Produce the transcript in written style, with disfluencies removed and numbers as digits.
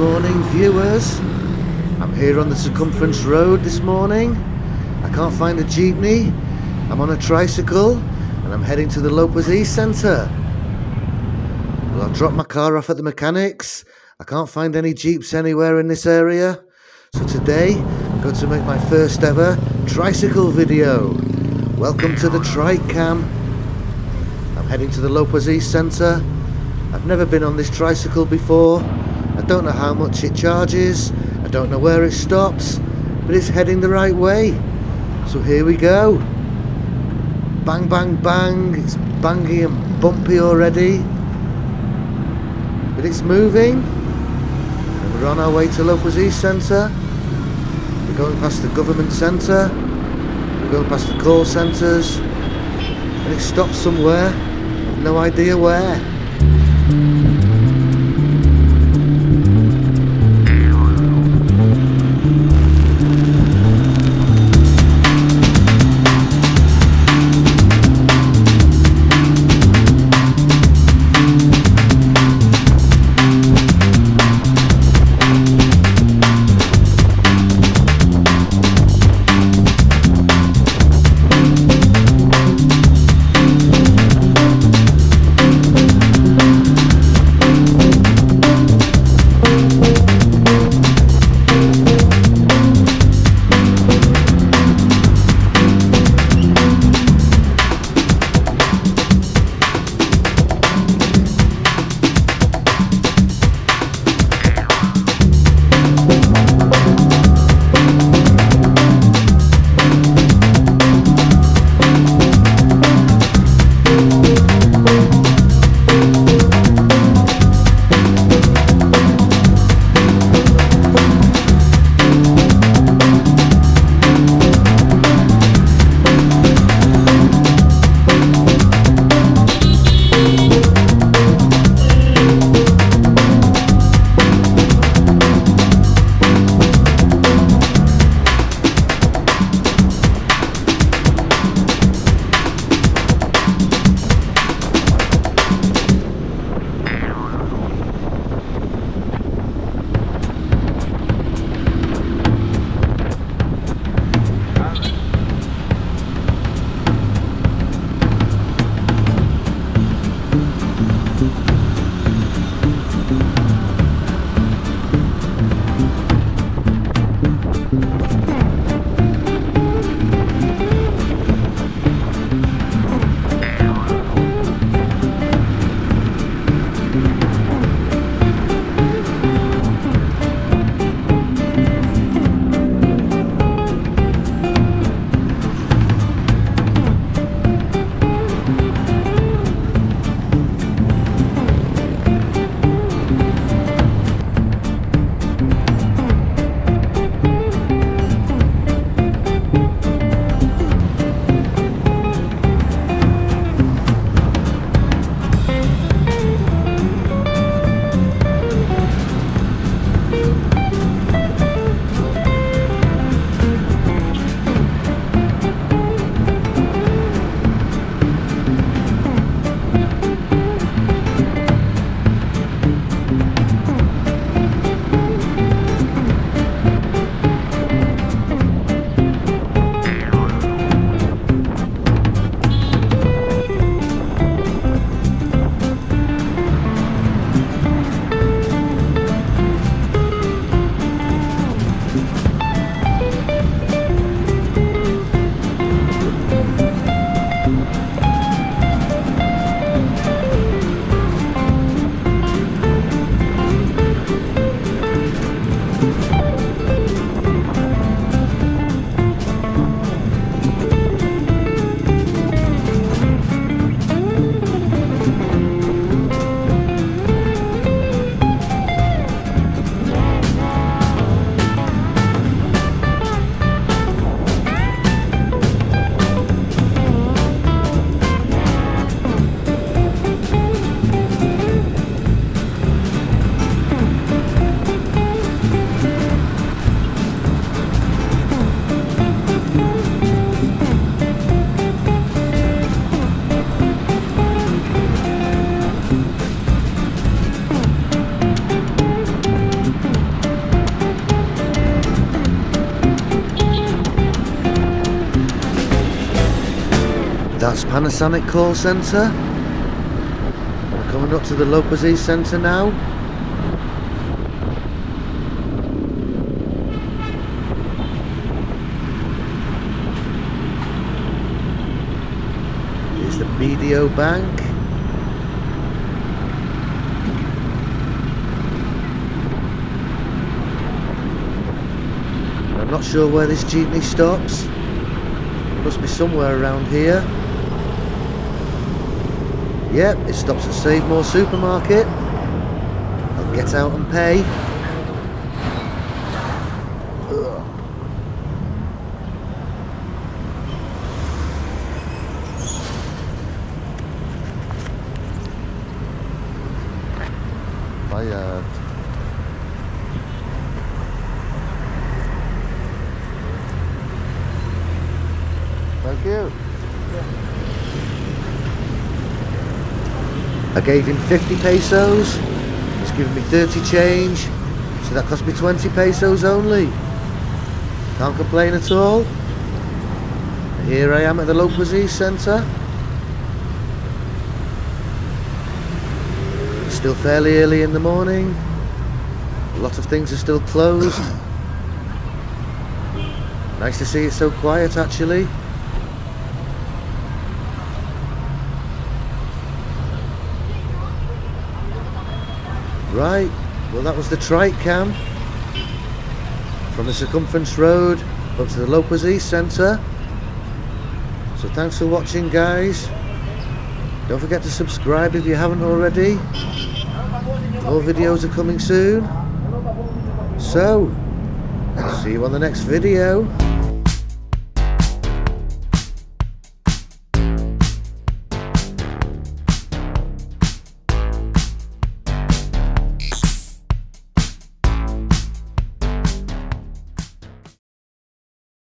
morning, viewers. I'm here on the Circumference Road this morning. I can't find a jeepney. I'm on a tricycle and I'm heading to the Lopez East Centre. Well, I dropped my car off at the mechanics. I can't find any jeeps anywhere in this area. So today I'm going to make my first ever tricycle video. Welcome to the Trike-cam. I'm heading to the Lopez East Centre. I've never been on this tricycle before. I don't know how much it charges. I don't know where it stops, but it's heading the right way. So here we go. Bang, bang, bang. It's bangy and bumpy already, but it's moving. And we're on our way to Lopez East Centre. We're going past the government centre. We're going past the call centres, and it stops somewhere. I've no idea where. That's Panasonic call centre. We're coming up to the Lopez East Centre now. Here's the BDO Bank. I'm not sure where this jeepney stops. It must be somewhere around here. Yep, it stops at Save More Supermarket. I'll get out and pay. Ugh. Bye. Thank you. I gave him 50 pesos. He's given me 30 change. So that cost me 20 pesos only. Can't complain at all. Here I am at the Lopez East Centre. It's still fairly early in the morning. A lot of things are still closed. Nice to see it so quiet actually. Right, well that was the Trike-cam from the Circumference Road up to the Lopez East Centre. So thanks for watching guys. Don't forget to subscribe if you haven't already. More videos are coming soon. So, see you on the next video.